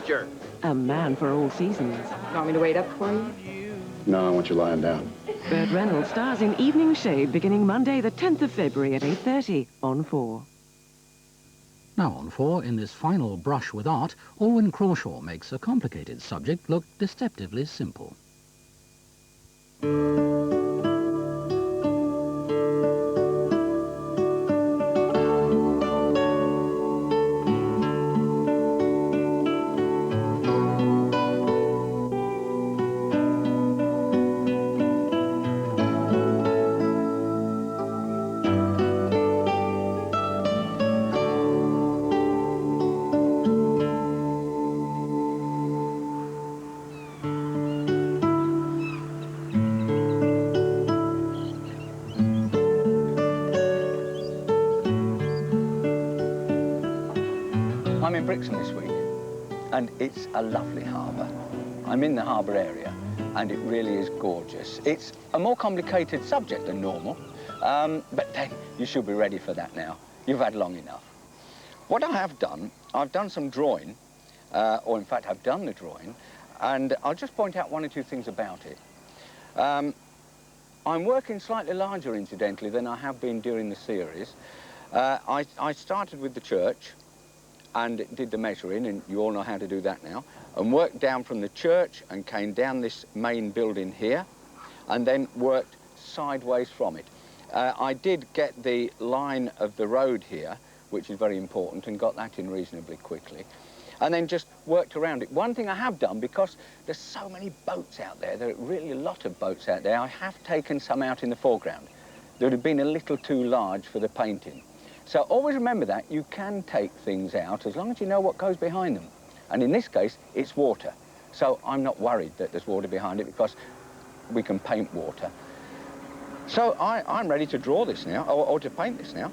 picture. A man for all seasons. Want me to wait up for you? No, I want you lying down. Burt Reynolds stars in Evening Shade beginning Monday the 10th of February at 8:30 on 4. Now on 4, in this final brush with art, Alwyn Crawshaw makes a complicated subject look deceptively simple. I'm in Brixham this week, and it's a lovely harbour. I'm in the harbour area, and it really is gorgeous. It's a more complicated subject than normal, but then you should be ready for that now. You've had long enough. What I have done, I've done some drawing, or in fact I've done the drawing, and I'll just point out one or two things about it. I'm working slightly larger, incidentally, than I have been during the series. I started with the church, and did the measuring, and you all know how to do that now, and worked down from the church and came down this main building here, and then worked sideways from it. I did get the line of the road here, which is very important, and got that in reasonably quickly, and then just worked around it. One thing I have done, because there's so many boats out there, there are really a lot of boats out there, I have taken some out in the foreground that would have been a little too large for the painting. So always remember that you can take things out as long as you know what goes behind them. And in this case, it's water. So I'm not worried that there's water behind it because we can paint water. So I'm ready to draw this now, or to paint this now.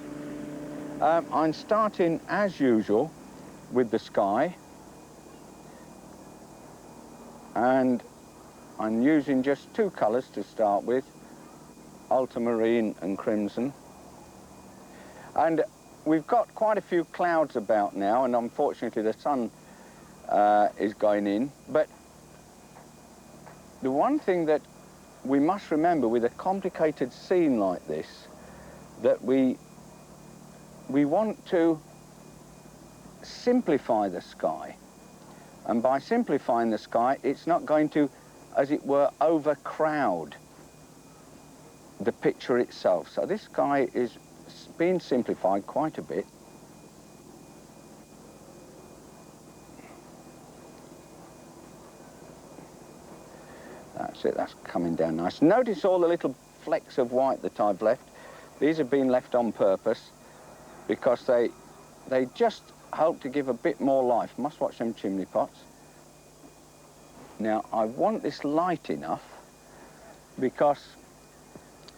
I'm starting, as usual, with the sky. And I'm using just two colours to start with, ultramarine and crimson. And we've got quite a few clouds about now, and unfortunately the sun is going in. But the one thing that we must remember with a complicated scene like this, that we want to simplify the sky. And by simplifying the sky, it's not going to, as it were, overcrowd the picture itself. So this sky is been simplified quite a bit. That's it, that's coming down nice. Notice all the little flecks of white that I've left. These have been left on purpose because they just help to give a bit more life. Must watch them chimney pots. Now I want this light enough because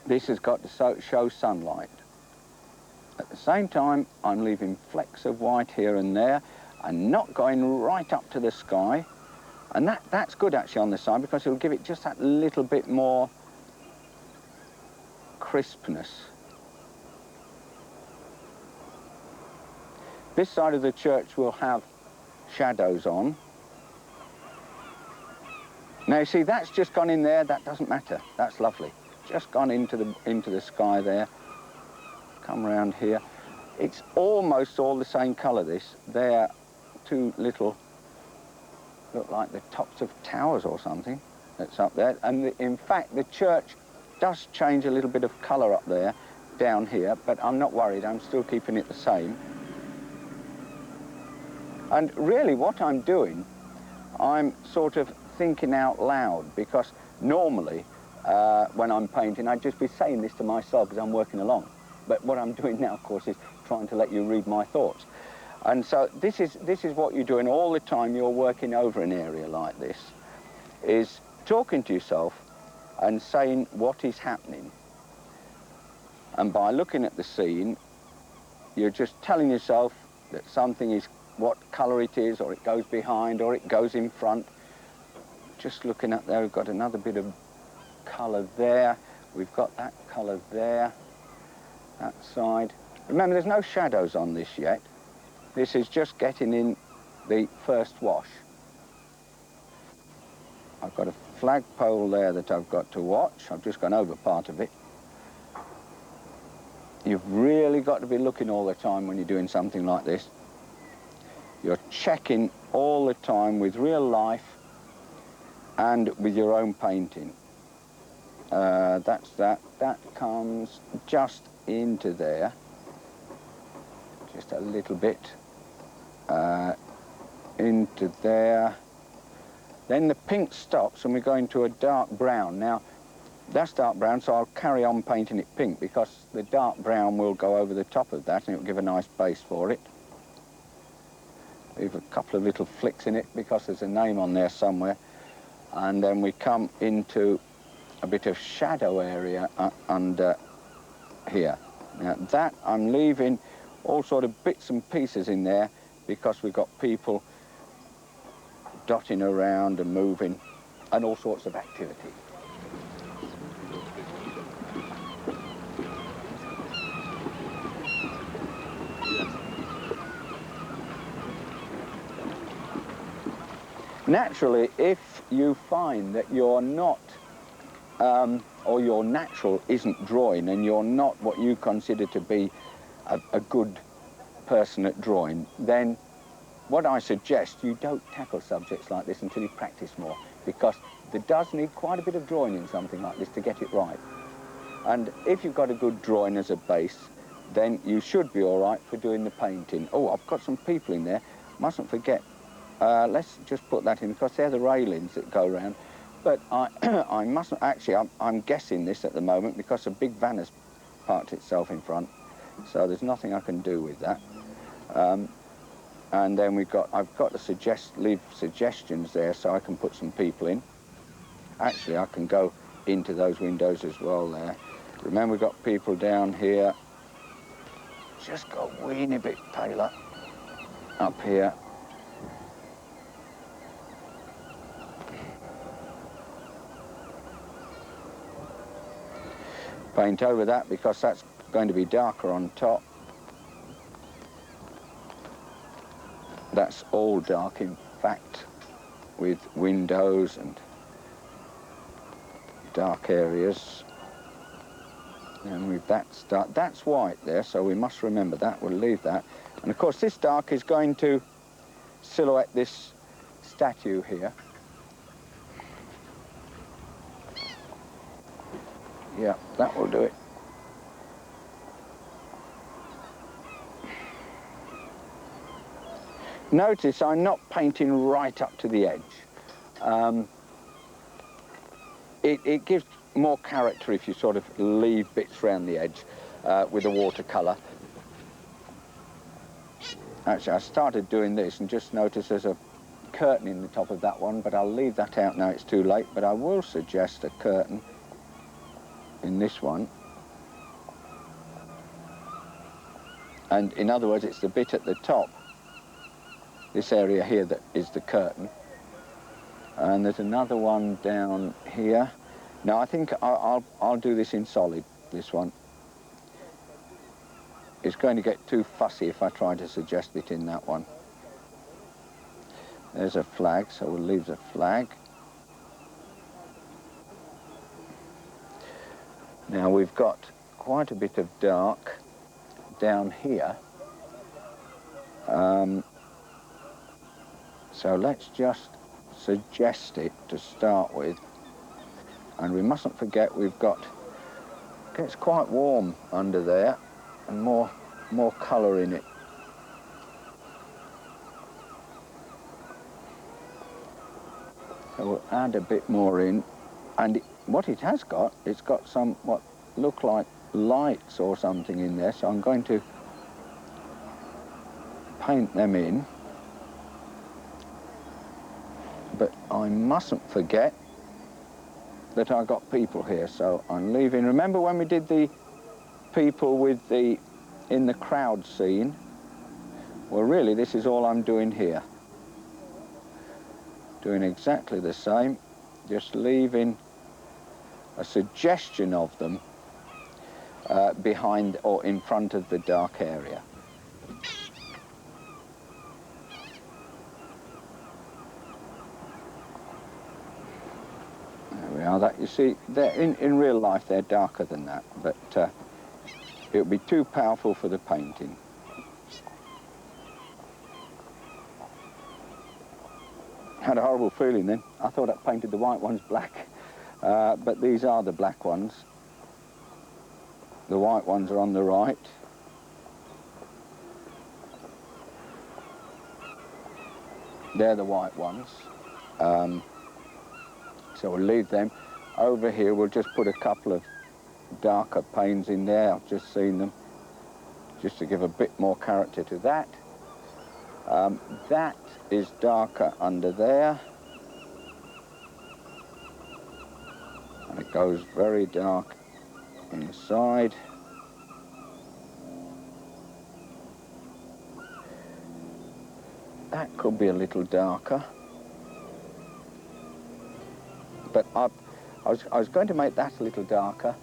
this has got to show sunlight. At the same time, I'm leaving flecks of white here and there and not going right up to the sky. And that's good actually on the side because it'll give it just that little bit more crispness. This side of the church will have shadows on. Now you see, that's just gone in there, that doesn't matter, that's lovely. Just gone into the sky there. Come round here. It's almost all the same colour, this. They're two little, look like the tops of towers or something that's up there. And in fact, the church does change a little bit of colour up there, down here, but I'm not worried, I'm still keeping it the same. And really what I'm doing, I'm sort of thinking out loud, because normally when I'm painting, I'd just be saying this to myself as I'm working along. But what I'm doing now, of course, is trying to let you read my thoughts. And so this is what you're doing all the time you're working over an area like this, is talking to yourself and saying what is happening. And by looking at the scene, you're just telling yourself that something is what colour it is, or it goes behind, or it goes in front. Just looking up there, we've got another bit of colour there. We've got that colour there. That side. Remember, there's no shadows on this yet. This is just getting in the first wash. I've got a flagpole there that I've got to watch. I've just gone over part of it. You've really got to be looking all the time when you're doing something like this. You're checking all the time with real life and with your own painting. That's that. That comes just into there. Just a little bit. Into there. Then the pink stops and we go into a dark brown. Now, that's dark brown, so I'll carry on painting it pink because the dark brown will go over the top of that and it'll give a nice base for it. Leave a couple of little flicks in it because there's a name on there somewhere. And then we come into a bit of shadow area under here. Now that I'm leaving all sort of bits and pieces in there because we've got people dotting around and moving and all sorts of activity. Naturally, if you find that you're not, or your natural isn't drawing and you're not what you consider to be a good person at drawing, then what I suggest, you don't tackle subjects like this until you practice more, because there does need quite a bit of drawing in something like this to get it right. And if you've got a good drawing as a base, then you should be all right for doing the painting. Oh, I've got some people in there, mustn't forget. Let's just put that in because they're the railings that go around. But I mustn't, actually, I'm guessing this at the moment because a big van has parked itself in front. So there's nothing I can do with that. And then I've got to leave suggestions there so I can put some people in. Actually, I can go into those windows as well there. Remember, we've got people down here. Just go a weeny bit paler up here. Paint over that because that's going to be darker on top. That's all dark, in fact, with windows and dark areas. And with that that's white there, so we must remember that. We'll leave that. And of course, this dark is going to silhouette this statue here. Yeah, that will do it. Notice I'm not painting right up to the edge. It gives more character if you sort of leave bits around the edge with a watercolour. Actually, I started doing this and just noticed there's a curtain in the top of that one, but I'll leave that out now, it's too late. But I will suggest a curtain in this one. And in other words, it's the bit at the top, this area here, that is the curtain. And there's another one down here. Now I think I'll do this in solid, this one. It's going to get too fussy if I try to suggest it in that one. There's a flag, so we'll leave the flag. Now we've got quite a bit of dark down here. So let's just suggest it to start with. And we mustn't forget we've got, it gets quite warm under there and more colour in it. So we'll add a bit more in. And what it has got, it's got some what look like lights or something in there, so I'm going to paint them in. But I mustn't forget that I got people here, so I'm leaving. Remember when we did the people with in the crowd scene? Well, really, this is all I'm doing here. Doing exactly the same, just leaving a suggestion of them behind or in front of the dark area. Now that, you see, in real life they're darker than that, but it would be too powerful for the painting. Had a horrible feeling then. I thought I painted the white ones black, but these are the black ones. The white ones are on the right. They're the white ones. So we'll leave them. Over here we'll just put a couple of darker panes in there. I've just seen them, just to give a bit more character to that. That is darker under there. And it goes very dark inside. That could be a little darker. But I was going to make that a little darker,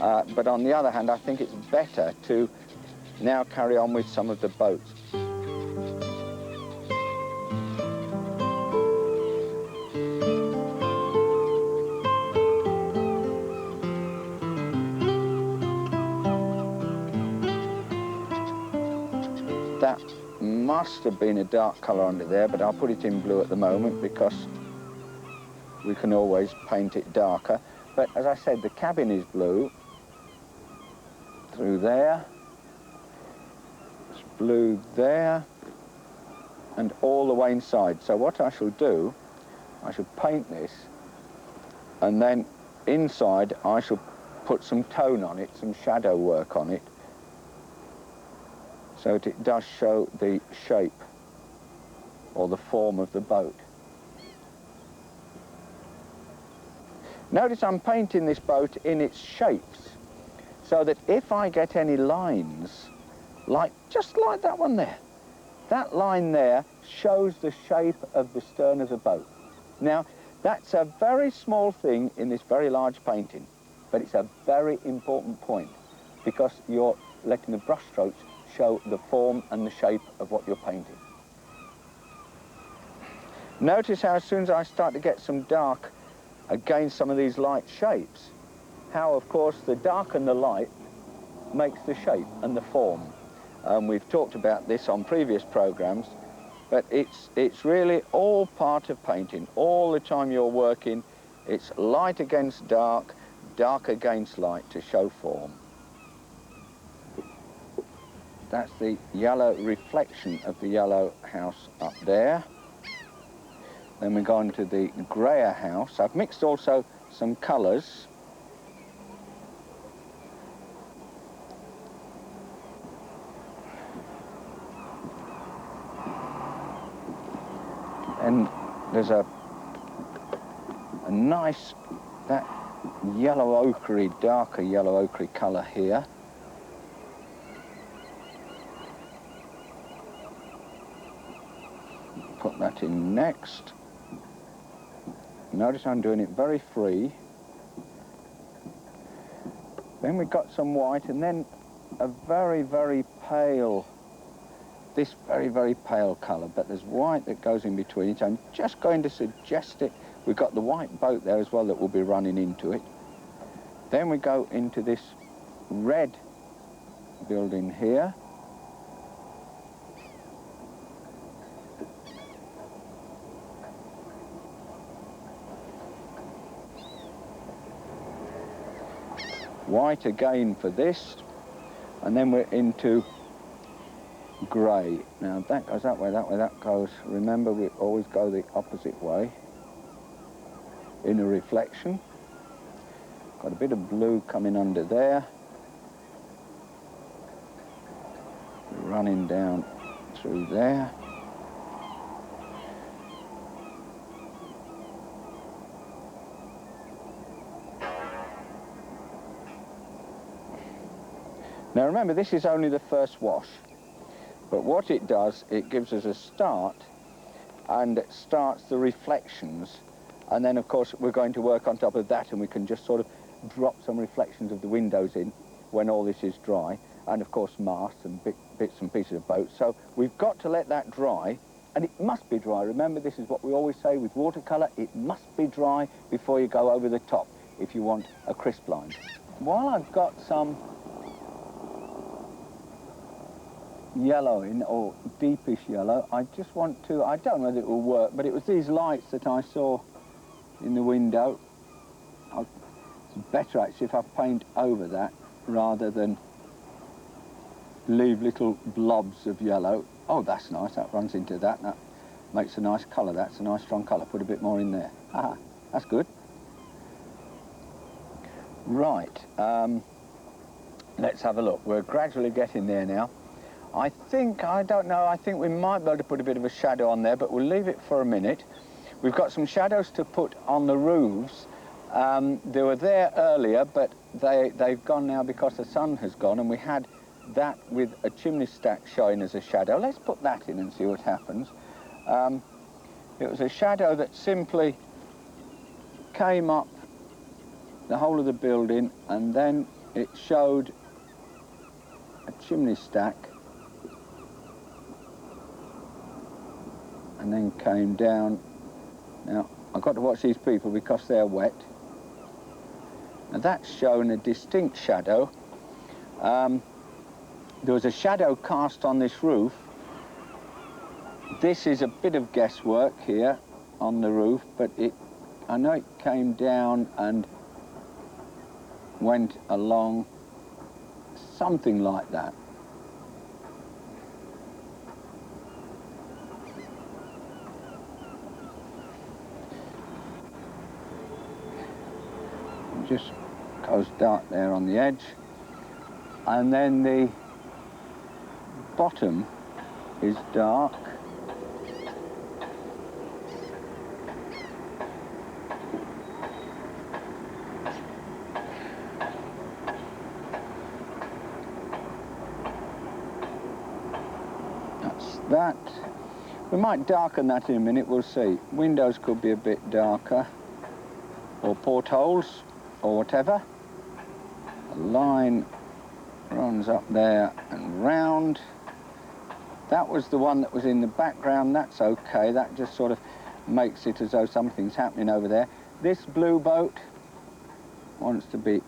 but on the other hand, I think it's better to now carry on with some of the boats. That must have been a dark colour under there, but I'll put it in blue at the moment because we can always paint it darker. But as I said, the cabin is blue through there, it's blue there, and all the way inside. So what I shall do, I shall paint this, and then inside I shall put some tone on it, some shadow work on it, so that it does show the shape or the form of the boat. Notice I'm painting this boat in its shapes, so that if I get any lines, just like that one there, that line there shows the shape of the stern of the boat. Now, that's a very small thing in this very large painting, but it's a very important point, because you're letting the brush strokes show the form and the shape of what you're painting. Notice how as soon as I start to get some dark against some of these light shapes, how of course the dark and the light makes the shape and the form. We've talked about this on previous programs, but it's really all part of painting. All the time you're working, it's light against dark, dark against light to show form. That's the yellow reflection of the yellow house up there. Then we go on to the greyer house. I've mixed also some colours. And there's a nice, that yellow ochre, darker yellow ochre colour here. Put that in next. Notice I'm doing it very free. Then we've got some white, and then a very, very pale, this very, very pale colour, but there's white that goes in between it. I'm just going to suggest it. We've got the white boat there as well that will be running into it. Then we go into this red building here. White again for this, and then we're into grey. Now that goes that way, that goes, remember we always go the opposite way. In a reflection. Got a bit of blue coming under there. Running down through there. Now remember, this is only the first wash, but what it does, it gives us a start, and it starts the reflections, and then of course we're going to work on top of that, and we can just sort of drop some reflections of the windows in when all this is dry, and of course masts and bits and pieces of boats. So we've got to let that dry, and it must be dry. Remember, this is what we always say with watercolour, it must be dry before you go over the top if you want a crisp line. While I've got some yellow in, or deepish yellow, I just want to, I don't know whether it will work, but it was these lights that I saw in the window. It's better actually if I paint over that rather than leave little blobs of yellow. Oh, that's nice, that runs into that, that makes a nice colour, that's a nice strong colour. Put a bit more in there. Aha, that's good. Right, let's have a look. We're gradually getting there now. I think, I don't know, I think we might be able to put a bit of a shadow on there, but we'll leave it for a minute. We've got some shadows to put on the roofs. They were there earlier, but they've gone now because the sun has gone, and we had that with a chimney stack showing as a shadow. Let's put that in and see what happens. It was a shadow that simply came up the whole of the building, and then it showed a chimney stack and then came down. Now, I've got to watch these people because they're wet. Now that's shown a distinct shadow. There was a shadow cast on this roof. This is a bit of guesswork here on the roof, but I know it came down and went along, something like that. It just goes dark there on the edge, and then the bottom is dark. That's that. We might darken that in a minute, we'll see. Windows could be a bit darker, or portholes, or whatever. A line runs up there and round. That was the one that was in the background. That's okay, that just sort of makes it as though something's happening over there. This blue boat wants to be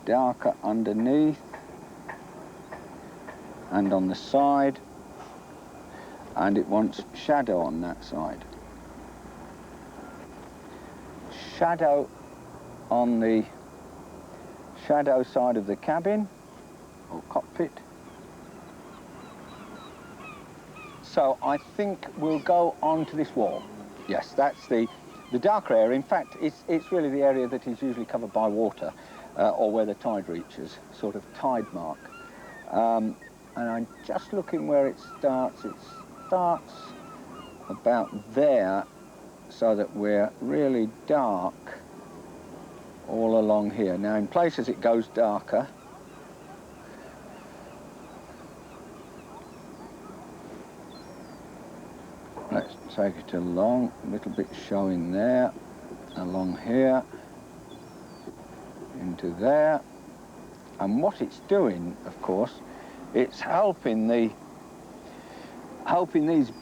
darker underneath and on the side, and it wants shadow on that side. Shadow on the shadow side of the cabin or cockpit. So I think we'll go on to this wall. Yes, that's the darker area. In fact, it's really the area that is usually covered by water, or where the tide reaches, sort of tide mark. And I'm just looking where it starts. It starts about there, so that we're really dark all along here. Now in places it goes darker. Let's take it along, a little bit showing there, along here, into there. And what it's doing, of course, it's helping these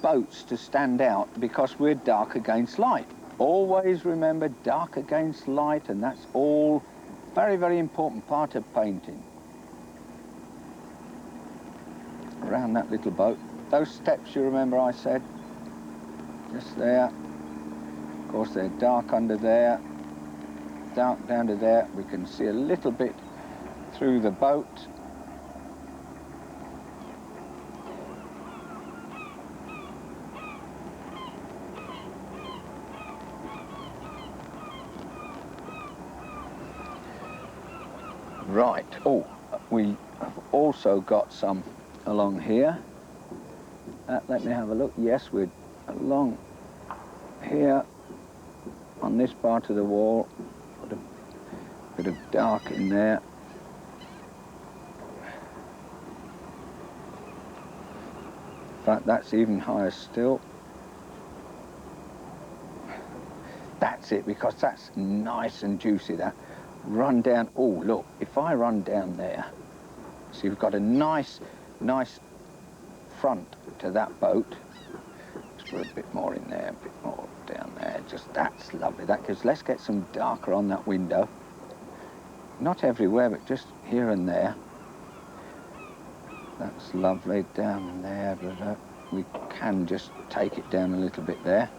boats to stand out because we're dark against light. Always remember dark against light, and that's all very, very important part of painting. Around that little boat. Those steps, you remember I said, just there. Of course they're dark under there, dark down to there. We can see a little bit through the boat. Right, oh, we have also got some along here. Let me have a look. Yes, we're along here on this part of the wall. Put a bit of dark in there. In fact, that's even higher still. That's it, because that's nice and juicy, that. Run down, oh look, if I run down there, see we've got a nice front to that boat. Let's for a bit more in there, a bit more down there. Just that's lovely. That gives. Let's get some darker on that window. Not everywhere, but just here and there. That's lovely down there. But we can just take it down a little bit there.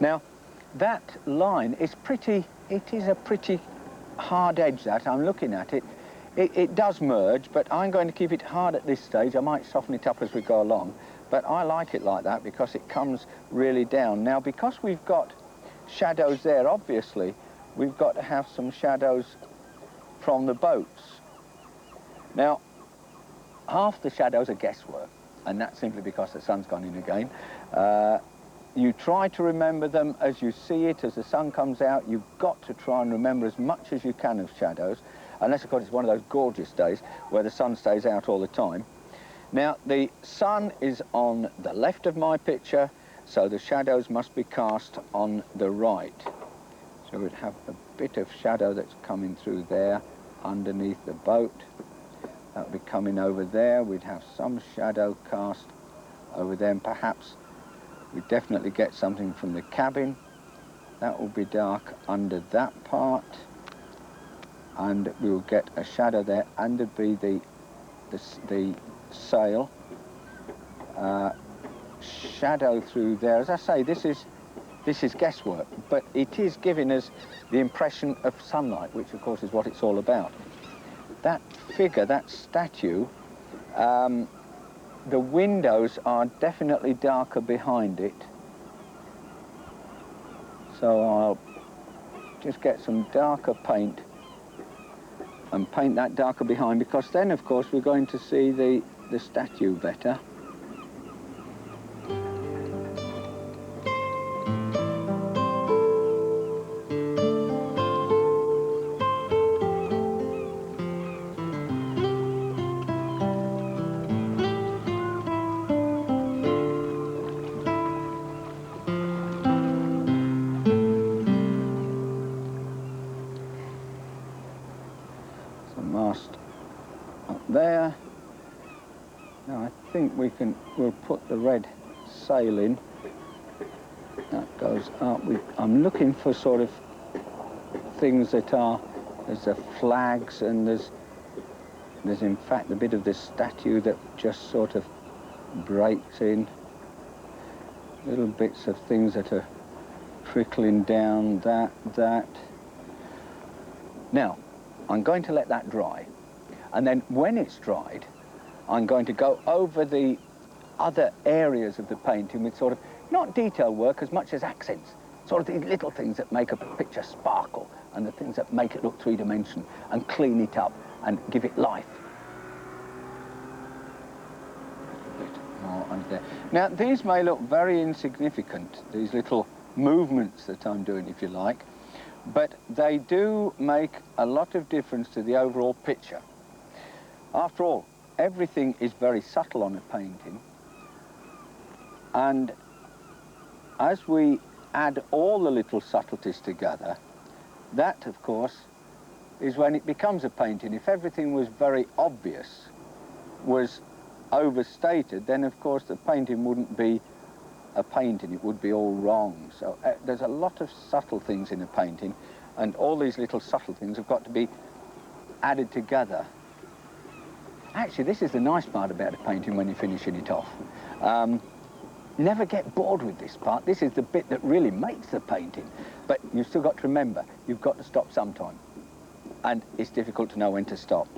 Now, that line is pretty. It is a pretty hard edge. That I'm looking at it. It does merge, but I'm going to keep it hard at this stage. I might soften it up as we go along, but I like it like that because it comes really down. Now, because we've got shadows there, obviously, we've got to have some shadows from the boats. Now, half the shadows are guesswork, and that's simply because the sun's gone in again. You try to remember them as you see it, as the sun comes out. You've got to try and remember as much as you can of shadows. Unless, of course, it's one of those gorgeous days where the sun stays out all the time. Now, the sun is on the left of my picture, so the shadows must be cast on the right. So we'd have a bit of shadow that's coming through there underneath the boat. That would be coming over there. We'd have some shadow cast over there, and perhaps we'd definitely get something from the cabin. That will be dark under that part. And we will get a shadow there, and there'd be the sail. Shadow through there. As I say, this is guesswork, but it is giving us the impression of sunlight, which of course is what it's all about. That figure, that statue, the windows are definitely darker behind it. So I'll just get some darker paint and paint that darker behind, because then of course we're going to see the statue better. Mast up there. Now I think we'll put the red sail in. That goes up. I'm looking for sort of things that are, there's the flags, and there's in fact a bit of this statue that just sort of breaks in. Little bits of things that are trickling down, that. Now, I'm going to let that dry, and then when it's dried, I'm going to go over the other areas of the painting with sort of, not detail work as much as accents, sort of these little things that make a picture sparkle, and the things that make it look three-dimensional, and clean it up and give it life. A bit more under there. Now, these may look very insignificant, these little movements that I'm doing, if you like, but they do make a lot of difference to the overall picture. After all, everything is very subtle on a painting, and as we add all the little subtleties together, that, of course, is when it becomes a painting. If everything was very obvious, was overstated, then, of course, the painting wouldn't be a painting, it would be all wrong. So there's a lot of subtle things in a painting, and all these little subtle things have got to be added together. Actually, this is the nice part about a painting when you're finishing it off. Never get bored with this part. This is the bit that really makes the painting. But you've still got to remember, you've got to stop sometime. And it's difficult to know when to stop.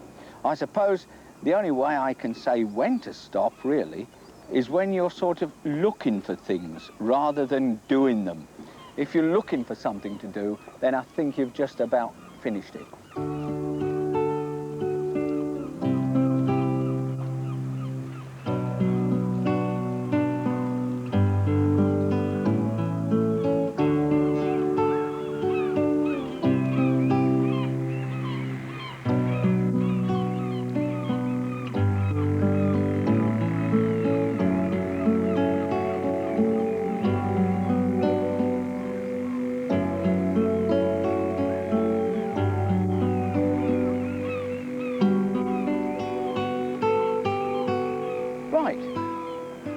I suppose the only way I can say when to stop, really, is when you're sort of looking for things rather than doing them. If you're looking for something to do, then I think you've just about finished it.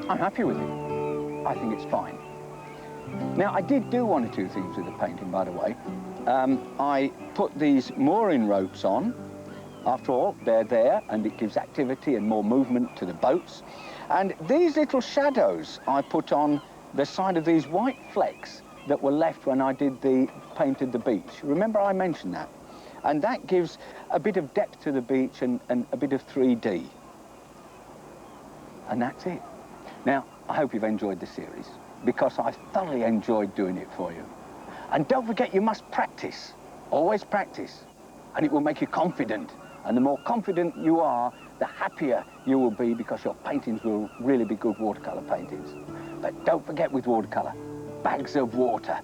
I'm happy with it. I think it's fine. Now, I did do one or two things with the painting, by the way. I put these mooring ropes on. After all, they're there, and it gives activity and more movement to the boats. And these little shadows I put on the side of these white flecks that were left when I painted the beach. Remember I mentioned that? And that gives a bit of depth to the beach and a bit of 3D. And that's it. Now, I hope you've enjoyed the series, because I thoroughly enjoyed doing it for you. And don't forget, you must practice. Always practice. And it will make you confident. And the more confident you are, the happier you will be, because your paintings will really be good watercolour paintings. But don't forget with watercolour, bags of water.